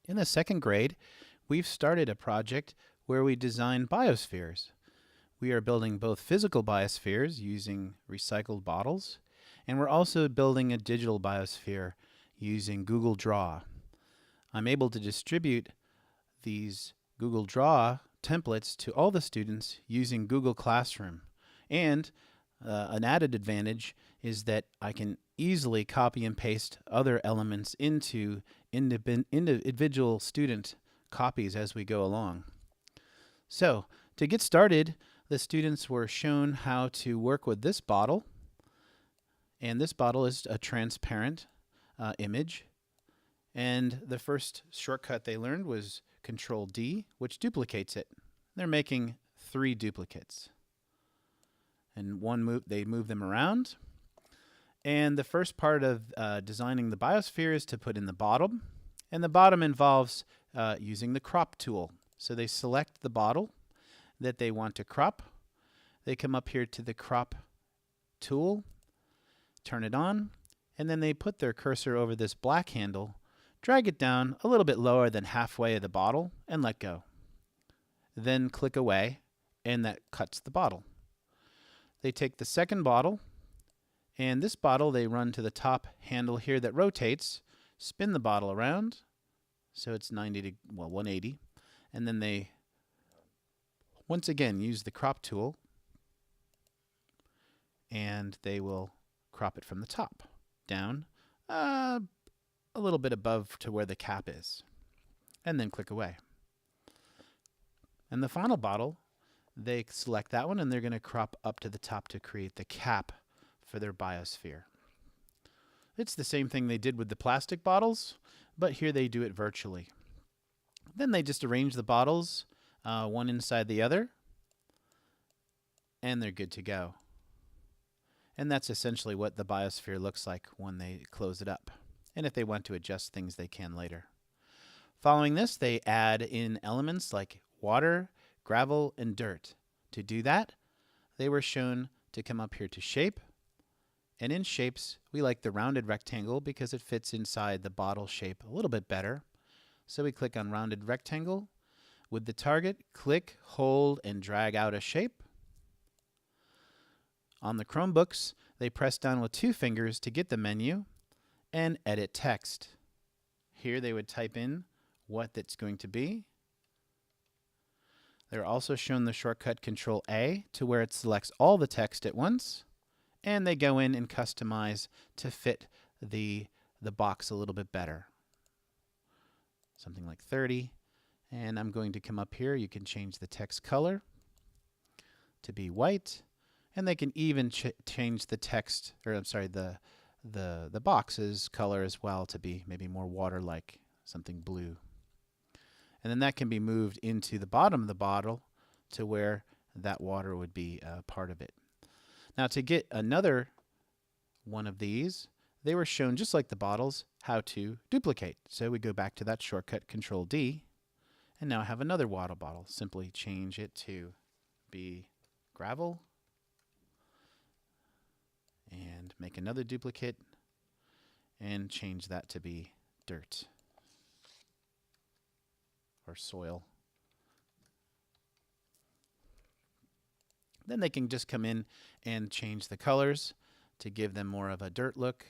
In the second grade, we've started a project where we design biospheres. We are building both physical biospheres using recycled bottles, and we're also building a digital biosphere using Google Draw. I'm able to distribute these Google Draw templates to all the students using Google Classroom. And an added advantage is that I can easily copy and paste other elements into individual student copies as we go along. So, to get started, the students were shown how to work with this bottle. And this bottle is a transparent image. And the first shortcut they learned was Control D, which duplicates it. They're making 3 duplicates. And they move them around. And the first part of designing the biosphere is to put in the bottom. And the bottom involves using the crop tool. So they select the bottle that they want to crop. They come up here to the crop tool, turn it on, and then they put their cursor over this black handle, drag it down a little bit lower than halfway of the bottle, and let go. Then click away, and that cuts the bottle. They take the second bottle, and this bottle they run to the top handle here that rotates, spin the bottle around, so it's 180, and then they once again use the crop tool, and they will crop it from the top down a little bit above to where the cap is, and then click away. And the final bottle, they select that one, and they're going to crop up to the top to create the cap for their biosphere. It's the same thing they did with the plastic bottles, but here they do it virtually. Then they just arrange the bottles one inside the other, and they're good to go. And that's essentially what the biosphere looks like when they close it up. And if they want to adjust things, they can later. Following this, they add in elements like water, gravel, and dirt. To do that, they were shown to come up here to shape. And in shapes, we like the rounded rectangle because it fits inside the bottle shape a little bit better. So we click on rounded rectangle. With the target, click, hold, and drag out a shape. On the Chromebooks, they press down with 2 fingers to get the menu and edit text. Here they would type in what it's going to be. They're also shown the shortcut Control A to where it selects all the text at once, and they go in and customize to fit the box a little bit better. Something like 30, and I'm going to come up here. You can change the text color to be white, and they can even change the text, or I'm sorry, the box's color as well to be maybe more water-like, something blue. And then that can be moved into the bottom of the bottle to where that water would be part of it. Now to get another one of these, they were shown just like the bottles how to duplicate. So we go back to that shortcut Control D, and now I have another water bottle. Simply change it to be gravel and make another duplicate and change that to be dirt or soil. Then they can just come in and change the colors to give them more of a dirt look.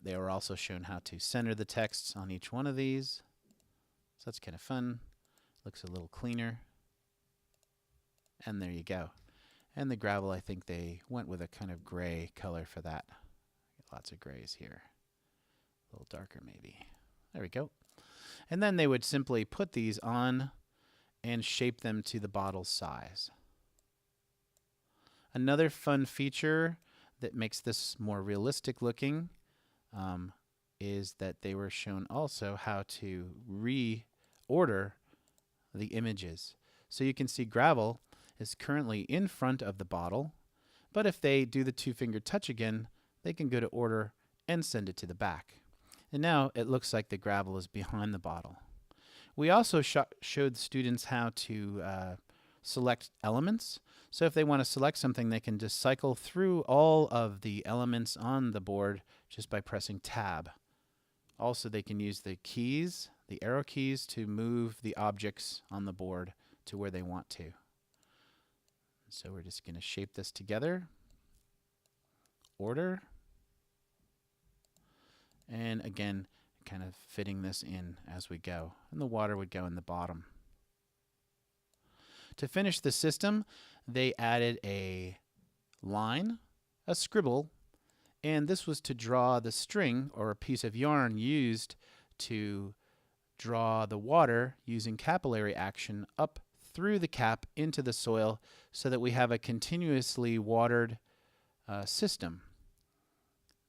They were also shown how to center the texts on each one of these. So that's kind of fun. Looks a little cleaner. And there you go. And the gravel, I think they went with a kind of gray color for that. Lots of grays here. A little darker maybe. There we go. And then they would simply put these on and shape them to the bottle size. Another fun feature that makes this more realistic looking is that they were shown also how to reorder the images. So you can see gravel is currently in front of the bottle, but if they do the 2-finger touch again, they can go to order and send it to the back. And now it looks like the gravel is behind the bottle. We also showed students how to select elements. So if they want to select something, they can just cycle through all of the elements on the board just by pressing Tab. Also, they can use the keys, the arrow keys to move the objects on the board to where they want to. So we're just going to shape this together, order, and again, kind of fitting this in as we go. And the water would go in the bottom. To finish the system, they added a line, a scribble, and this was to draw the string or a piece of yarn used to draw the water using capillary action up through the cap into the soil so that we have a continuously watered system.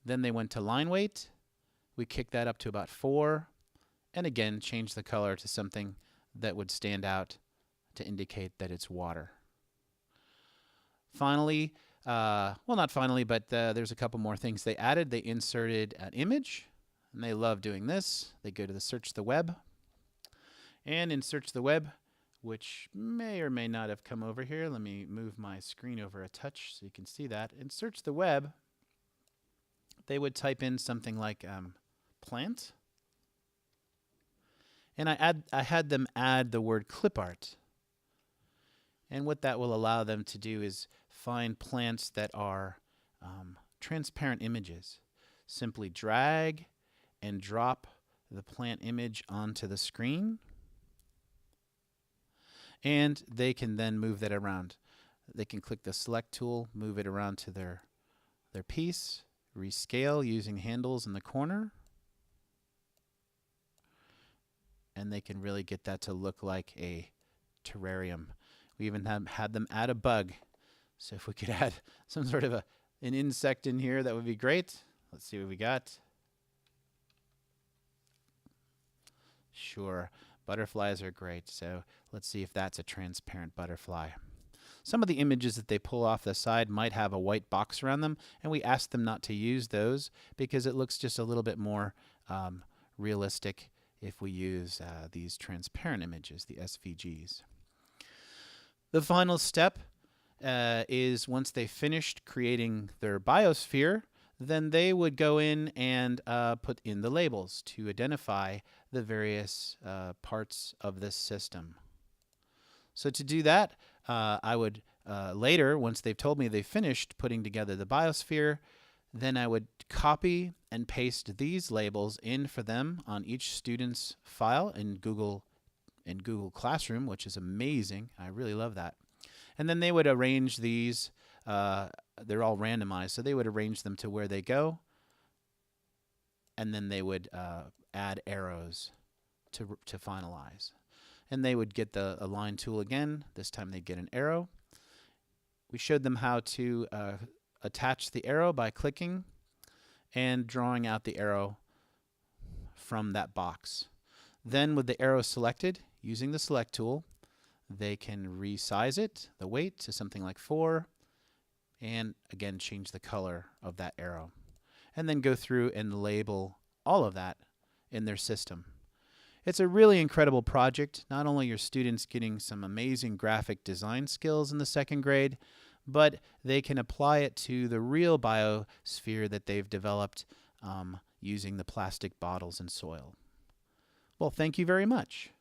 Then they went to line weight. We kicked that up to about 4, and again changed the color to something that would stand out to indicate that it's water. Finally, well, not finally, but there's a couple more things they added. They inserted an image, and they love doing this. They go to the search the web, and in search the web, which may or may not have come over here. Let me move my screen over a touch so you can see that. In search the web, they would type in something like plant, and I had them add the word clip art. And what that will allow them to do is find plants that are transparent images. Simply drag and drop the plant image onto the screen, and they can then move that around. They can click the select tool, move it around to their piece, rescale using handles in the corner, and they can really get that to look like a terrarium. We even had them add a bug. So if we could add some sort of an insect in here, that would be great. Let's see what we got. Sure, butterflies are great. So let's see if that's a transparent butterfly. Some of the images that they pull off the side might have a white box around them, and we asked them not to use those because it looks just a little bit more realistic if we use these transparent images, the SVGs. The final step is once they finished creating their biosphere, then they would go in and put in the labels to identify the various parts of this system. So to do that, I would later, once they've told me they finished putting together the biosphere, then I would copy and paste these labels in for them on each student's file in Google Classroom, which is amazing. I really love that. And then they would arrange these. They're all randomized, so they would arrange them to where they go, and then they would add arrows to finalize. And they would get the align tool again. This time they'd get an arrow. We showed them how to attach the arrow by clicking and drawing out the arrow from that box. Then with the arrow selected, using the select tool, they can resize it, the weight, to something like 4, and again change the color of that arrow. And then go through and label all of that in their system. It's a really incredible project. Not only are students getting some amazing graphic design skills in the 2nd grade, but they can apply it to the real biosphere that they've developed using the plastic bottles and soil. Well, thank you very much.